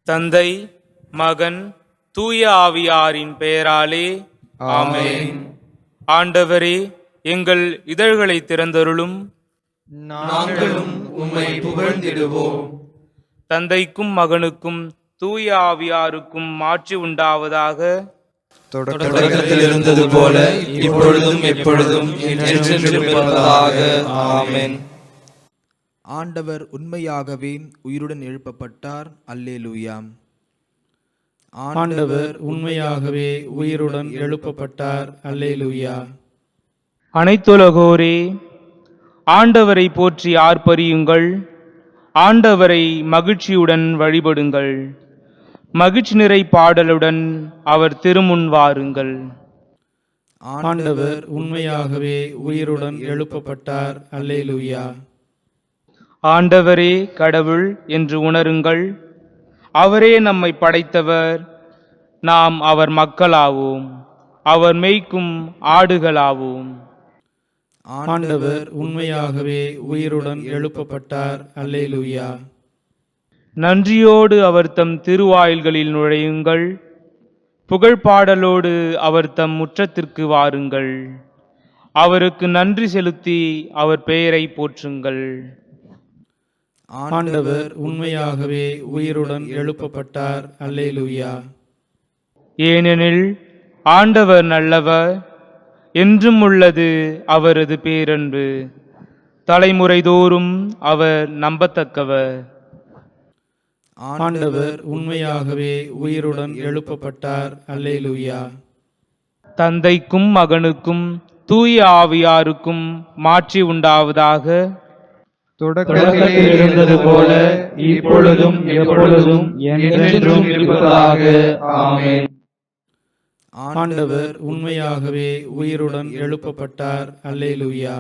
தந்தை, மகன், தூய ஆவியாரின் பெயராலே ஆமென். ஆண்டவரே, எங்கள் இதழ்களை திறந்தருளும், நாங்களும் உம்மை புகழ்ந்திடுவோம். தந்தைக்கும் மகனுக்கும் தூய ஆவியாருக்கும் மாட்சி உண்டாவதாக. தொடக்கத்தில் இருந்தது போல இப்பொழுதும் எப்பொழுதும் என்றென்றும் இருப்பதாக. ஆமென். ஆண்டவர் உண்மையாகவே உயிருடன் எழுப்பப்பட்டார். அல்லேலூயா. ஆண்டவர் உண்மையாகவே உயிருடன் எழுப்பப்பட்டார். அல்லேலூயா. அனைத்துலகோரே, ஆண்டவரை போற்றி ஆர்ப்பரியுங்கள். ஆண்டவரை மகிழ்ச்சியுடன் வழிபடுங்கள். மகிழ்ச்சி நிறை பாடலுடன் அவர் திருமுன் வாருங்கள். ஆண்டவர் உண்மையாகவே உயிருடன் எழுப்பப்பட்டார். அல்லேலூயா. ஆண்டவரே கடவுள் என்று உணருங்கள். அவரே நம்மை படைத்தவர். நாம் அவர் மக்களாவோம், அவர் மேய்க்கும் ஆடுகளாவோம். ஆண்டவர் உண்மையாகவே உயிருடன் எழுப்பப்பட்டார். அல்லேலூயா. நன்றியோடு அவர் தம் திருவாயில்களில் நுழையுங்கள். புகழ்பாடலோடு அவர் தம் முற்றத்திற்கு வாருங்கள். அவருக்கு நன்றி செலுத்தி அவர் பெயரை போற்றுங்கள். ஆண்டவர் உண்மையாகவே உயிருடன் எழுப்பப்பட்டார். அல்லேலூயா. ஏனெனில் ஆண்டவர் நல்லவர், என்றும் உள்ளது அவரது பேரன்பு. தலைமுறை தோறும் அவர் நம்பத்தக்கவர். ஆண்டவர் உண்மையாகவே உயிருடன் எழுப்பப்பட்டார். அல்லேலூயா. தந்தைக்கும் மகனுக்கும் தூய ஆவியாருக்கும் மாட்சி உண்டாவதாக. தொடக்கத்தில் இருந்தது போல இப்பொழுதும் எப்பொழுதும் என்றென்றும் இருப்பதாக. ஆமென். ஆண்டவர் உண்மையாகவே உயிருடன் எழுப்பப்பட்டார். அல்லேலூயா.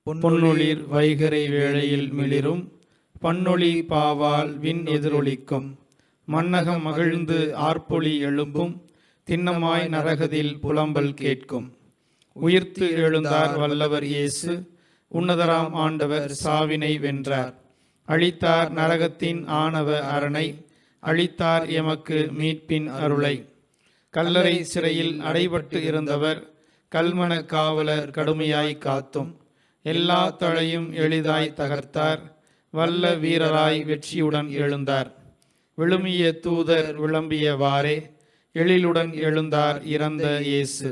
பொன்னொளிர் வைகரை வேளையில் மிளிரும், பன்னொளி பாவால் விண் எதிரொலிக்கும். மன்னகம் மகிழ்ந்து ஆர்ப்பொலி எழும்பும், திண்ணமாய் நரகதில் புலம்பல் கேட்கும். உயிர்த்து எழுந்தார் வல்லவர் இயேசு, உன்னதராம் ஆண்டவர் சாவினை வென்றார். அழித்தார் நரகத்தின் ஆணவ அரணை, அழித்தார் எமக்கு மீட்பின் அருளை. கல்லறை சிறையில் அடைபட்டு இருந்தவர், கல்மன காவலர் கடுமையாய் காத்தும். எல்லா தளையும் எளிதாய் தகர்த்தார், வல்ல வீரராய் வெற்றியுடன் எழுந்தார். விழுமிய தூதர் விளம்பியவாறே எழிலுடன் எழுந்தார் இறந்த இயேசு.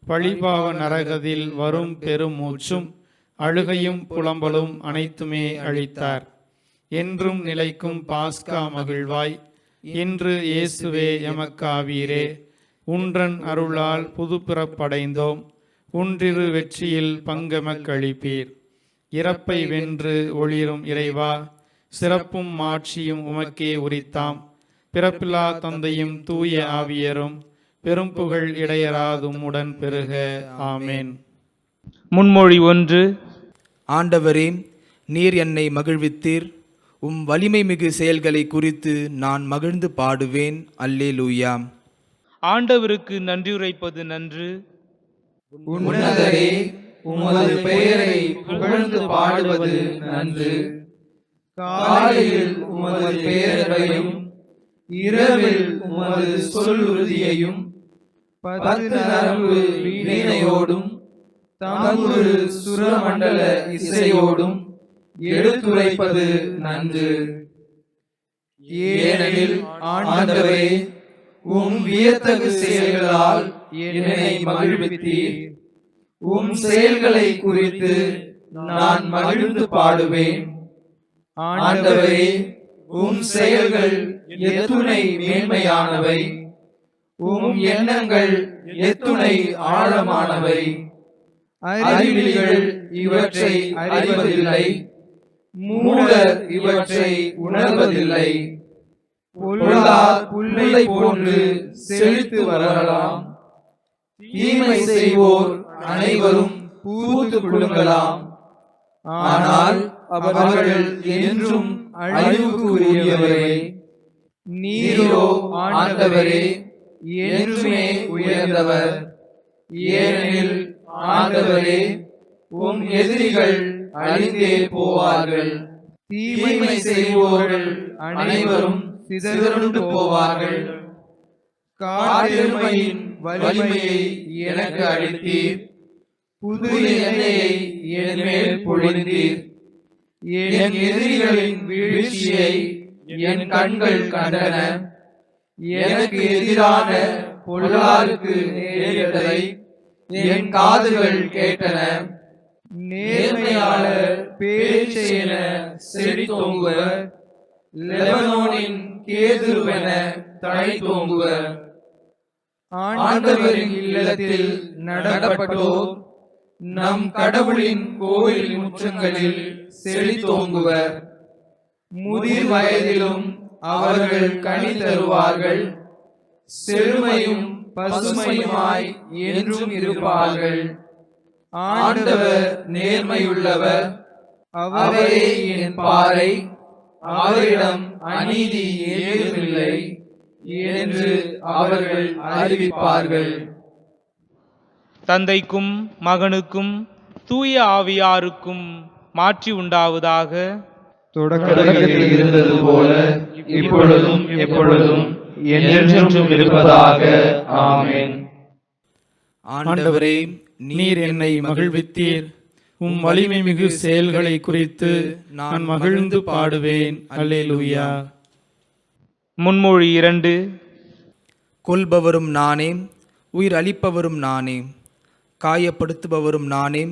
பழிபாவ நரகதில் வரும் பெரும் மூச்சும், அழுகையும் புலம்பலும் அனைத்துமே அழித்தார். என்றும் நிலைக்கும் பாஸ்கா மகிழ்வாய், இன்று இயேசுவே எமக்காவீரே. உன்றன் அருளால் புது பிறப்படைந்தோம், உன்றிரு வெற்றியில் பங்கெமக்களிப்பீர். இறப்பை வென்று ஒளிரும் இறைவா, சிறப்பும் மாட்சியும் உமக்கே உரித்தாம். பிறப்பில்லா தந்தையும் தூய ஆவியரும் பெரும் புகழ் இடையராதும் உடன் பெருக. ஆமேன். முன்மொழி 1. ஆண்டவரே, நீர் என்னை மகிழ்வித்தீர். உம் வலிமை மிகு செயல்களை குறித்து நான் மகிழ்ந்து பாடுவேன். அல்லேலூயா. ஆண்டவருக்கு நன்றியுரைப்பது நன்று. உன்னதரே, உமது பெயரை புகழ்ந்து பாடுவது நன்று. காலையில் உமது பெயரையும் இரவில் உமது சொல்லுறுதியையும் 10 நரம்பு வீணையோடும் தம்புரு சுரமண்டல இசையோடும் எடுத்துரைப்பது நன்று. ஏனெனில் ஆண்டவரே, உம் வியத்தகு செயல்களால் என்னை மகிழ்வித்தீர். உம் செயல்களை குறித்து நான் மகிழ்ந்து பாடுவேன். ஆண்டவரே, உம் செயல்கள் எத்துணை மேன்மையானவை, உம் எண்ணங்கள் எத்துணை ஆழமானவை. அறிவிலிகள் இவற்றை அறிவதில்லை, மூடர் இவற்றை உணர்வதில்லை. பொல்லார் புல்லை போன்று செழித்து வரலாம், தீமை செய்வோர் அனைவரும் பூத்து குலுங்கலாம். ஆனால் அவர்கள் என்றும் அழிவுக்கு உரியவரே. நீரோ ஆண்டவரே என்றுமே உயர்ந்தவர். ஏனெனில் ஆண்டவரே, உம் எதிரிகள் அழிந்தே போவார்கள். தீமை செய்வோர்கள் அனைவரும் சிதறுண்டு போவார்கள். காட்டெருமையின் வலிமையை எனக்கு அளித்தீர், புது எண்ணெயை என் மேல் பொழிந்தீர். என் எதிரிகளின் வீழ்ச்சியை என் கண்கள் கண்டன. எனக்கு எதிரான பொல்லாருக்கு நேரிட்டதை என் காதுகள் கேட்டன. நேர்மையாளர் பேச்சென செழித்தோங்குவர், லெபனோனின் கேதுருவென தழைத்தோங்குவர். ஆண்டவரின் இல்லத்தில் நடப்பட்டோர் நம் கடவுளின் கோயில் முற்றங்களில் செழித்தோங்குவர். முதிர் வயதிலும் அவர்கள் கனி தருவார்கள், செழுமையும் பசுமையுமாய் என்றும் இருப்பார்கள். ஆண்டவர் நேர்மையுள்ளவர், அவரே என் பாறை, அவரிடம் அநீதி ஏதுமில்லை என்று அவர்கள் அறிவிப்பார்கள். தந்தைக்கும் மகனுக்கும் தூய ஆவியாருக்கும் மாற்றி உண்டாவதாக. தொடக்கத்தில் இருந்தது போல இப்பொழுதும் எப்பொழுதும் என்றென்றும் இருப்பதாக. ஆமென். ஆண்டவரே, நீர் என்னை மகிழ்வித்தீர். உம் வலிமை மிகு செயல்களை குறித்து நான் மகிழ்ந்து பாடுவேன். அல்லேலூயா. முன்மொழி 2. கொல்பவரும் நானே, உயிர் அளிப்பவரும் நானே, காயப்படுத்துபவரும் நானே,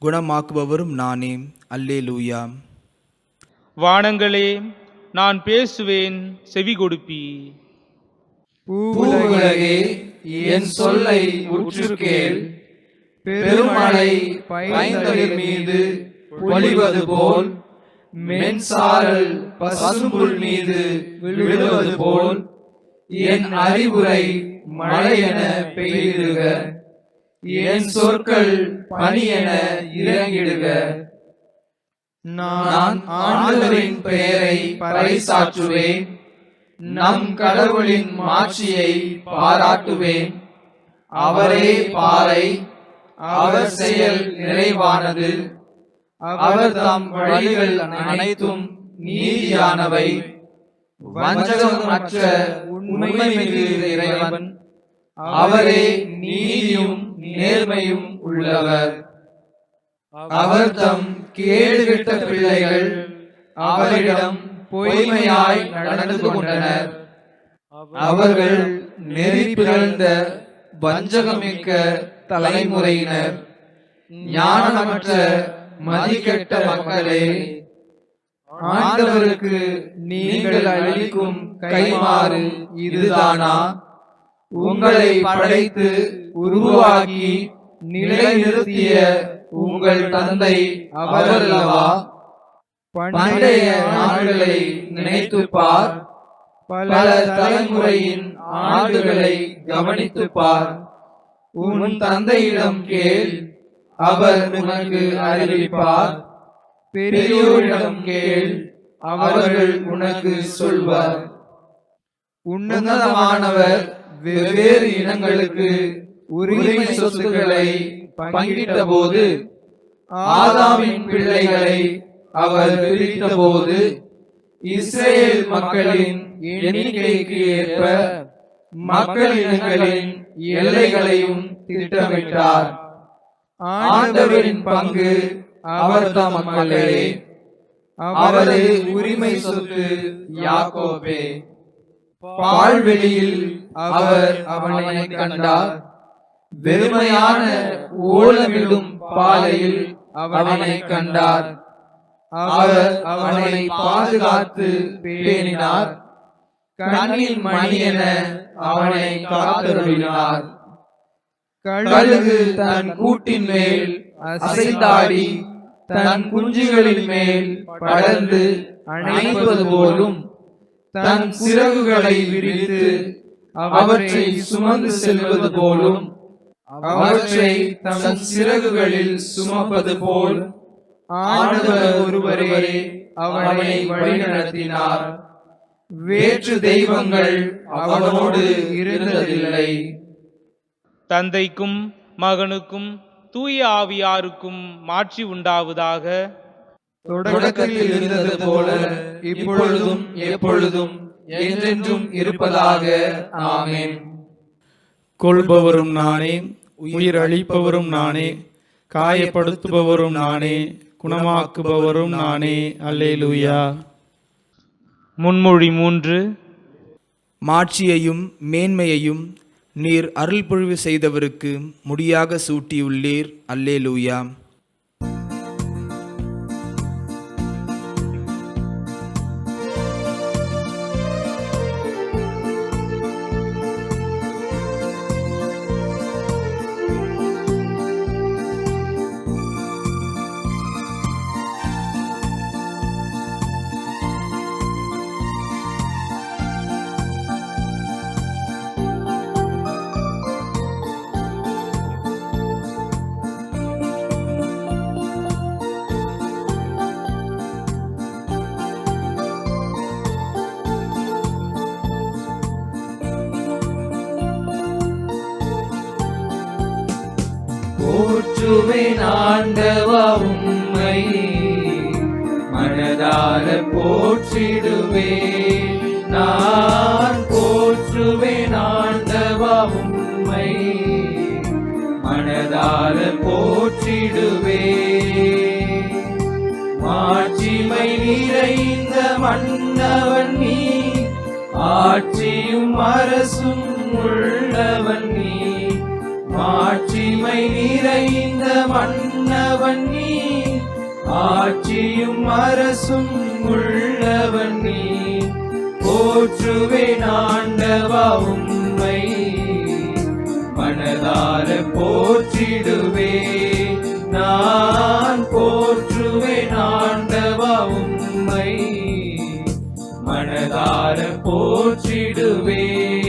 குணமாக்குபவரும் நானே. அல்லேலூயா. வானங்களே, நான் பேசுவேன், செவி கொடுப்பி. பூவுலகே, என் சொல்லை உற்று கேள். பெருமழை பைந்தளிர் மீது பொழிவது போல், மென்சாரல் பசும்புல் மீது விழுவது போல், என் அறிவுரை மழையென பெய்திடுக, என் சொற்கள் பனியென இறங்கிடுக. நான் ஆண்டவரின் பெயரை பறைசாற்றுவேன், நம் கடவுளின் மாட்சியை பாராட்டுவேன். அவரே பாறை, அவர் செயல் நிறைவானது, அவர் தம் வழிகள் அனைத்தும் நீதியானவை. வஞ்சகமற்ற உண்மைமிகு இறைவன், அவரே நீதியும் நேர்மையும் உள்ளவர். அவர் தம் கேடுகெட்ட பிள்ளைகள் அவரிடம் பொய்மையாய் நடந்து கொண்டனர். அவர்கள் நெறி பிறழ்ந்த வஞ்சகமிக்க தலைமுறையினர், ஞானமற்ற மதிக்கெட்ட மக்களே. ஆண்டவருக்கு நீங்கள் அளிக்கும் கைமாறு இதுதானா? உங்களை படைத்து உருவாக்கி நிலைநிறுத்திய உங்கள் தந்தை அவரல்லவா? பண்டைய நாட்களை நினைத்துப் பார், பல தலைமுறையின் ஆண்டுகளை கவனித்துப் பார். உன் தந்தையிடம் கேள், அவர் உனக்கு அறிவிப்பார். பெரியோரிடம் கேள், அவர்கள் உனக்கு சொல்வார். உன்னதமானவர் வெவ்வேறு இனங்களுக்கு உரிமை சொத்துக்களை பங்கிட்ட போது, ஆதாமின் பிள்ளைகளை அவர் பிரித்த போது, இஸ்ரேல் மக்களின் எண்ணிக்கைக்கு ஏற்ப மக்கள் இனங்களின் எல்லைகளையும் திட்டமிட்டார். ஆண்டவரின் பங்கு அவர் தம் மக்களே, அவரது உரிமை சொத்து யாக்கோபே. பால்வெளியில் அவர் அவனை கண்டார், வெறுமையான ஓலமிடும் பாலையில் அவனை கண்டார். அவர் அவனை பாதுகாத்து பேணினார், கண்ணின் மணியென அவனை காத்தருளினார். கழுகு தன் கூட்டின் மேல் அசைந்தாடி தன் குஞ்சுகளின் மேல் படர்ந்து அணைப்பது போலும், தன் சிறகுகளை விரித்து அவற்றை சுமந்து செல்வது போலும், அவற்றை தன் சிறகுகளில் சுமப்பது போல் ஆண்டவர் ஒருவரே அவனை வழிநடத்தினார். வேற்று தெய்வங்கள் அவனோடு இருந்ததில்லை. தந்தைக்கும் மகனுக்கும் தூய ஆவியாருக்கும் மாட்சி உண்டாவதாக. தொடக்கத்தில் இருந்தது போல இப்பொழுதும் எப்பொழுதும் என்றென்றும் இருப்பதாக. ஆமென். கொள்பவரும் நானே, உயிர் அளிப்பவரும் நானே, காயப்படுத்துபவரும் நானே, குணமாக்குபவரும் நானே. அல்லேலூயா. முன்மொழி 3. மாட்சியையும் மேன்மையையும் நீர் அருள் பொழிவு செய்தவருக்கு முடியாக சூட்டியுள்ளீர். அல்லேலூயா. போற்றுவேன் ஆண்டவா உம்மை, மனதார போற்றிடுவேன். நான் போற்றுவேன் ஆண்டவா உம்மை, மனதார போற்றிடுவேன். மாட்சிமை நிறைந்த மன்னவன் நீ, ஆட்சியும் அரசும் உள்ளவன் நீ. மாட்சிமை நிறைந்த மன்னவன் நீ, ஆட்சியும் அரசும் உள்ளவன் நீ. போற்றுவேன் ஆண்டவா உம்மை, மனதார போற்றிடுவேன். நான் போற்றுவேன் ஆண்டவா உம்மை, மனதார போற்றிடுவேன்.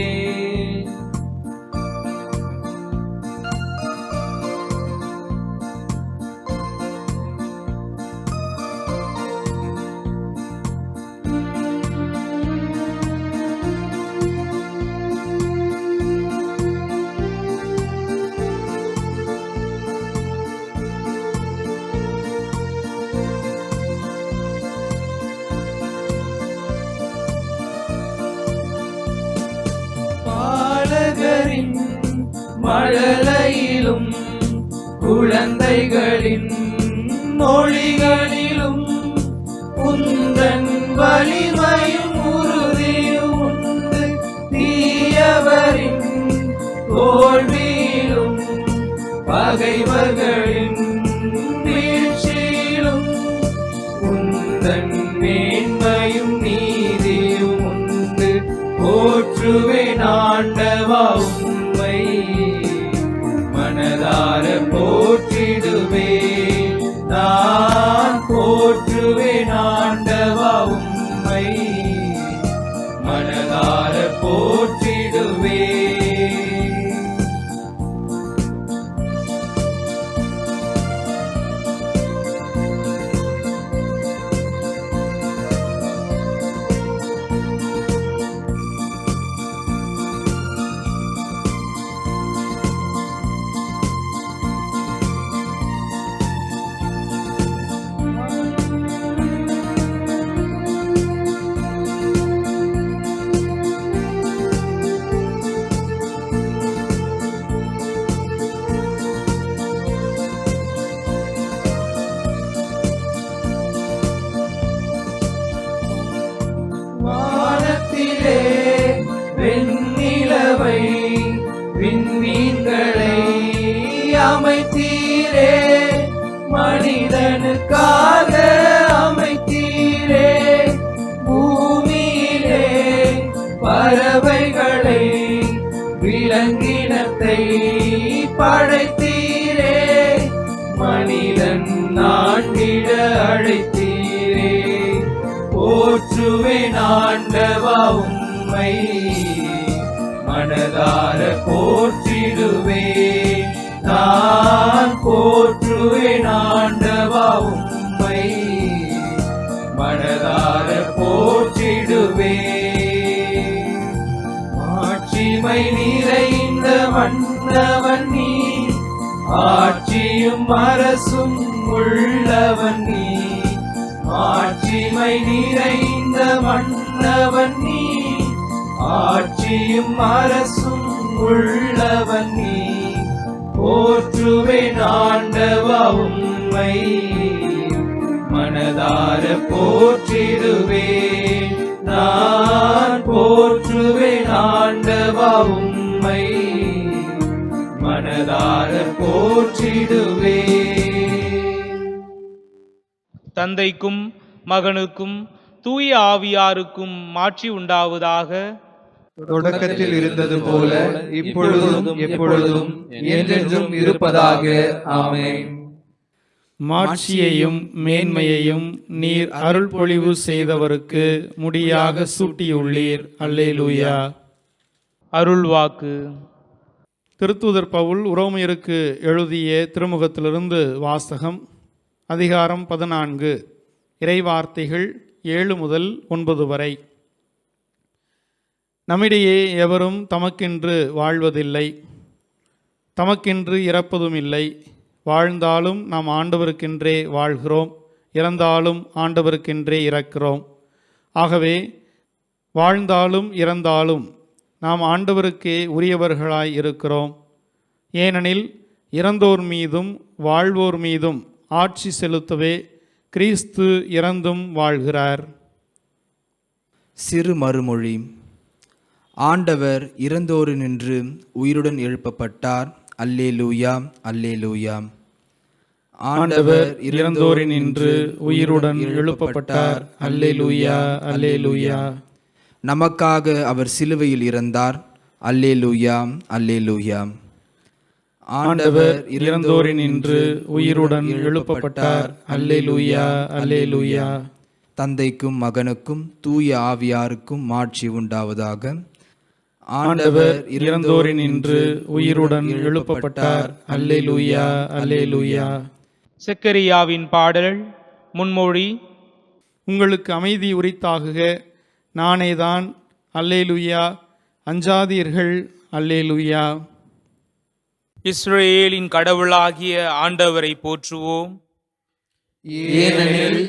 மழலையிலும் குழந்தைகளின் மொழிகளிலும் உந்தன் வலிமையும் உறுதியும் உண்டு. தீயவரின் தோல்வியிலும் பகைவர்களின் வீழ்ச்சியிலும் உந்தன் மேன்மையும் நீதியும் உண்டு. போற்றுவேன் ஆண்டவா உம்மை, மனதார போற்றிடுவேன். நான் போற்றுவேன் ஆண்டவா உம்மை, மனதார போற்றிடுவேன். வானத்திலே வெண்ணிலவை விண்மீன்களை அமைத்தீரே, மனிதனுக்காக அமைத்தீரே. பூமியிலே பறவைகளை விலங்கினத்தை படைத்தீரே, மனிதன் நாட்டிட அழைத்தீரே. போற்றுவேன் ஆண்டவா உம்மை, மனதார போற்றிடுவேன். நான் போற்றுவேன் ஆண்டவா உம்மை, மனதார போற்றிடுவேன். மாட்சிமை நிறைந்த மன்னவன் நீ, ஆட்சியும் அரசும் உள்ளவன் நீ. மாட்சிமை நிறைந்த மன்னவன் நீ, ஆட்சியும் அரசும் உள்ளவன் நீ, போற்றுவேன் ஆண்டவா உம்மை, மனதார போற்றிடுவேன் நான், போற்றுவேன் ஆண்டவா உம்மை, மனதார போற்றிடுவேன். தந்தைக்கும் மகனுக்கும் தூய ஆவியாருக்கும் மாட்சி உண்டாவதாக. தொடக்கத்தில் இருந்தது போல இப்பொழுதும் எப்பொழுதும் என்றென்றும் இருப்பதாக. ஆமென். மாட்சியையும் மேன்மையையும் நீர் அருள் பொழிவு செய்தவருக்கு முடியாக சூட்டியுள்ளீர். அல்லேலூயா. அருள்வாக்கு. திருத்தூதர் பவுல் உரோமையருக்கு எழுதிய திருமுகத்திலிருந்து வாசகம். அதிகாரம் 14. இறைவார்த்தைகள் 7 முதல் 9 வரை. நம்மிடையே எவரும் தமக்கென்று வாழ்வதில்லை, தமக்கென்று இறப்பதும் இல்லை. வாழ்ந்தாலும் நாம் ஆண்டவருக்கென்றே வாழ்கிறோம், இறந்தாலும் ஆண்டவருக்கென்றே இறக்கிறோம். ஆகவே வாழ்ந்தாலும் இறந்தாலும் நாம் ஆண்டவருக்கே உரியவர்களாய் இருக்கிறோம். ஏனெனில் இறந்தோர் மீதும் வாழ்வோர் மீதும் ஆட்சி செலுத்தவே கிறிஸ்து இறந்தும் வாழ்கிறார். சிறு மறுமொழி. ஆண்டவர் இறந்தோரினின்று உயிருடன் எழுப்பப்பட்டார். அல்லேலூயா, அல்லேலூயா. ஆண்டவர் இறந்தோரினின்று உயிருடன் எழுப்பப்பட்டார். அல்லேலூயா, அல்லேலூயா. நமக்காக அவர் சிலுவையில் இறந்தார். அல்லேலூயா, அல்லேலூயா. ஆண்டவர் இறந்தோரினின்று உயிருடன் எழுப்பப்பட்டார். அல்லேலூயா, அல்லேலூயா. தந்தைக்கும் மகனுக்கும் தூய ஆவியாருக்கும் மாட்சி உண்டாவதாக. ஆண்டவர் இறந்தோரினின்று உயிருடன் எழுப்பப்பட்டார். அல்லேலூயா, அல்லேலூயா. செக்கரியாவின் பாடல் முன்மொழி. உங்களுக்கு அமைதி உரித்தாகுக, நானேதான். அல்லேலூயா. அஞ்சாதீர்கள். அல்லேலூயா. இஸ்ரவேலின் கடவுளாகிய ஆண்டவரை போற்றுவோம். ஏனெனில்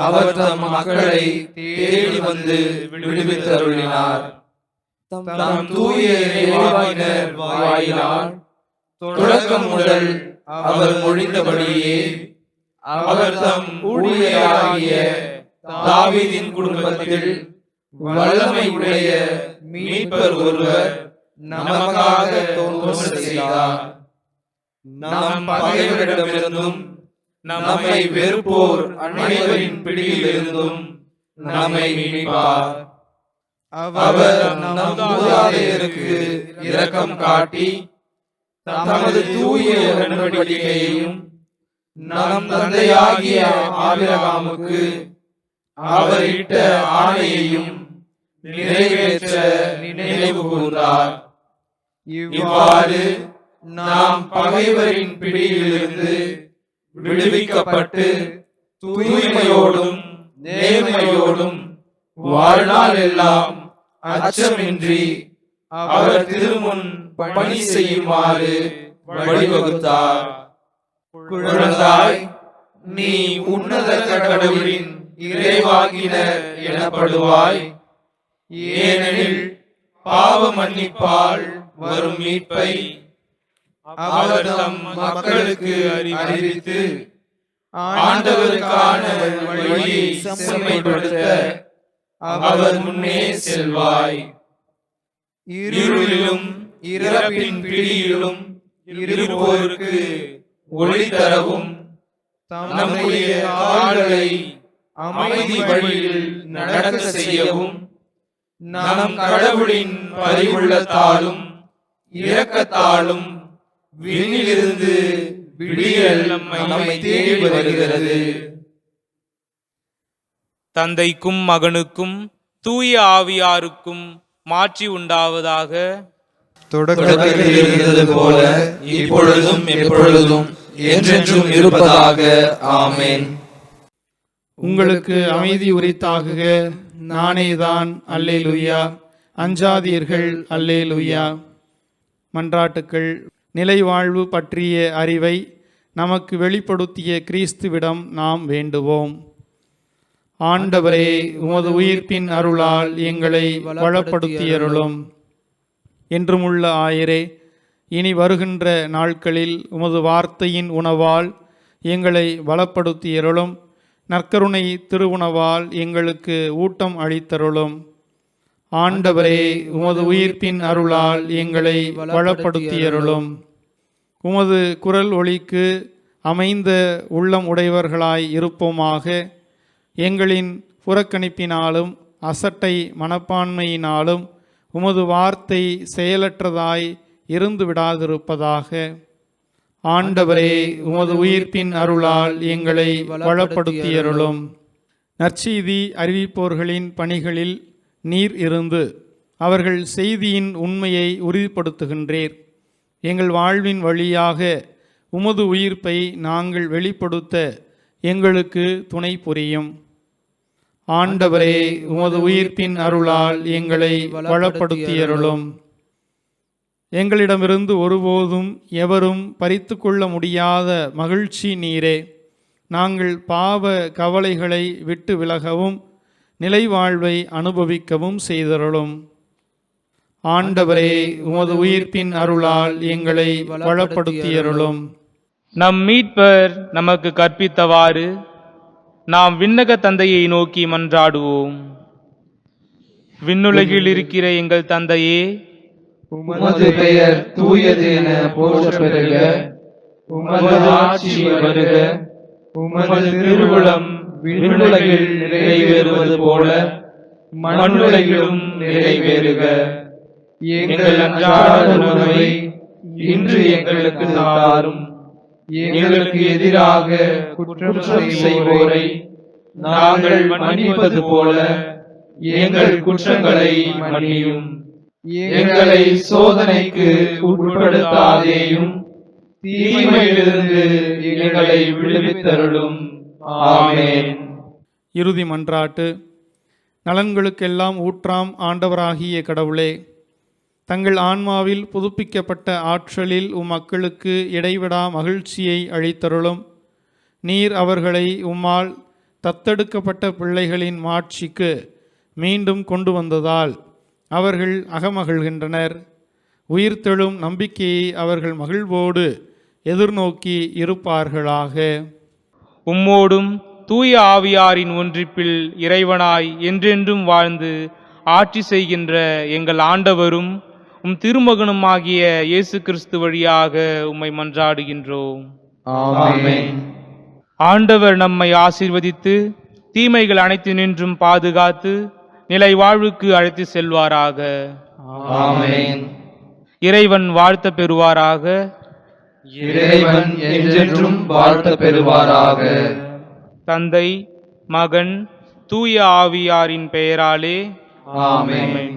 அவர் தம் மக்களை தேடி வந்து விடுவித்தருளினார். தம் தூய இறைவாக்கினர் வாயிலால் தொடக்கம் முதல் அவர் மொழிந்தபடியே அவர் தம் ஊழியராகிய தாவீதின் குடும்பத்தில் வல்லமை உடைய மீட்பர் ஒருவர் நமக்காக தோன்ற செய்தார். நம் பகைவரிடமிருந்தும் நம்மை வெறுப்போர் அனைவரின் பிடியிலிருந்தும் நம்மை மீட்பார். அவர் நம் மூதாதையருக்கு இரக்கம் காட்டி தமது தூய உடன்படிக்கையையும் நம் தந்தையாகிய ஆபிரகாமுக்கு அவர் இட்ட ஆணையையும் நிறைவேற்ற நினைவு கூர்ந்தார். இவ்வாறு நாம் பகைவரின் பிடியிலிருந்து விடுவிக்கப்பட்டு தூய்மையோடும் நேர்மையோடும் வாழ்நாள் எல்லாம் அச்சமின்றி அவர் திருமுன் பணி செய்யுமாறு வழிவகுத்தார். குழந்தாய், நீ உன்னத கடவுளின் இறைவாக்கினர் எனப்படுவாய். ஏனெனில் பாவ மன்னிப்பால் வரும் மீட்பை அவர் தம் மக்களுக்கு அறிவித்து ஆண்டவருக்கான வழியை செம்மைப்படுத்த அவர் முன்னே செல்வாய். இருளிலும் இறப்பின் பிடியிலும் இருப்போருக்கு ஒளி தரவும் நம்முடைய கால்களை அமைதி வழியில் நடக்க செய்யவும் நம் கடவுளின் பரிவுள்ளத்தாலும் இரக்கத்தாலும் விண்ணிலிருந்து விடியல் நம்மை தேடி வருகிறது. தந்தைக்கும் மகனுக்கும் தூய ஆவியாருக்கும் மாட்சி உண்டாவதாக. தொடக்கத்தில் இருந்தது போல இப்பொழுதும் எப்பொழுதும் என்றென்றும் இருப்பதாக. ஆமென். உங்களுக்கு அமைதி உரித்தாகுக, நானேதான். அல்லேலூயா. அஞ்சாதீர்கள். அல்லேலூயா. மன்றாட்டுக்கள். நிலைவாழ்வு பற்றிய அறிவை நமக்கு வெளிப்படுத்திய கிறிஸ்துவிடம் நாம் வேண்டுவோம். ஆண்டவரே, உமது உயிர்ப்பின் அருளால் எங்களை வளப்படுத்தியருளும். என்றுமுள்ள ஆயரே, இனி வருகின்ற நாட்களில் உமது வார்த்தையின் உணவால் எங்களை வளப்படுத்தியருளும். நற்கருணை திருவுணவால் எங்களுக்கு ஊட்டம் அளித்தருளும். ஆண்டவரே, உமது உயிர்ப்பின் அருளால் எங்களை வளப்படுத்தியருளும். உமது குரல் ஒலிக்கு அமைந்த உள்ளம் உடையவர்களாய் இருப்போமாக. எங்களின் புறக்கணிப்பினாலும் அசட்டை மனப்பான்மையினாலும் உமது வார்த்தை செயலற்றதாய் இருந்து விடாதிருப்பதாக. ஆண்டவரே, உமது உயிர்ப்பின் அருளால் எங்களை வளப்படுத்தியருளும். நற்செய்தி அறிவிப்போர்களின் பணிகளில் நீர் இருந்து அவர்கள் செய்தியின் உண்மையை உறுதிப்படுத்துகின்றீர். எங்கள் வாழ்வின் வழியாக உமது உயிர்ப்பை நாங்கள் வெளிப்படுத்த எங்களுக்கு துணை புரியும். ஆண்டவரே, உமது உயிர்ப்பின் அருளால் எங்களை வளப்படுத்தியருளும். எங்களிடமிருந்து ஒருபோதும் எவரும் பறித்து கொள்ள முடியாத மகிழ்ச்சி நீரே. நாங்கள் பாவ கவலைகளை விட்டு விலகவும் நிலைவாழ்வை அனுபவிக்கவும் செய்தருளும். ஆண்டவரே, உமது உயிர்ப்பின் அருளால் எங்களை வளப்படுத்தியருளும். நம் மீட்பர் நமக்கு கற்பித்தவாறு நாம் விண்ணக தந்தையை நோக்கி மன்றாடுவோம். விண்ணுலகில் இருக்கிற எங்கள் தந்தையே, உமது பெயர் தூயது என போற்றப் பெறுக. உமது ஆட்சி வருக. உமது திருவுளம் விண்ணுலகில் நிறைவேறுவது போல மண்ணுலகிலும் நிறைவேறுக. எங்கள் அன்றாட உணவை இன்று எங்களுக்கு தாரும். எங்களுக்கு எதிராக குற்றம் செய்வோரை நாங்கள் மன்னிப்பது போல எங்கள் குற்றங்களை மன்னியும். எங்களை சோதனைக்கு உட்படுத்தாதேயும், தீமையிலிருந்து எங்களை விடுவித்தருளும். ஆமென். இறுதி மன்றாட்டு. நலன்களுக்கெல்லாம் ஊற்றாம் ஆண்டவராகிய கடவுளே, தங்கள் ஆன்மாவில் புதுப்பிக்கப்பட்ட ஆற்றலில் மக்களுக்கு இடைவிடா மகிழ்ச்சியை அளித்தருளும். நீர் அவர்களை உம்மால் தத்தெடுக்கப்பட்ட பிள்ளைகளின் மாட்சிக்கு மீண்டும் கொண்டு வந்ததால் அவர்கள் அகமகிழ்கின்றனர். உயிர்த்தெழும் நம்பிக்கையை அவர்கள் மகிழ்வோடு எதிர்நோக்கி இருப்பார்களாக. உம்மோடும் தூய ஆவியாரின் ஒன்றிப்பில் இறைவனாய் என்றென்றும் வாழ்ந்து ஆட்சி செய்கின்ற எங்கள் ஆண்டவரும் உம் திருமகனும் ஆகிய இயேசு கிறிஸ்து வழியாக உம்மை மன்றாடுகின்றோம். ஆமென். ஆண்டவர் நம்மை ஆசீர்வதித்து தீமைகள் அனைத்தினின்றும் பாதுகாத்து நிலை வாழ்வுக்கு அழைத்து செல்வாராக. ஆமென். இறைவன் வாழ்த்த பெறுவாராக. இறைவன் என்றென்றும் வாழ்த்த பெறுவாராக. தந்தை, மகன், தூய ஆவியாரின் பெயராலே ஆமென்.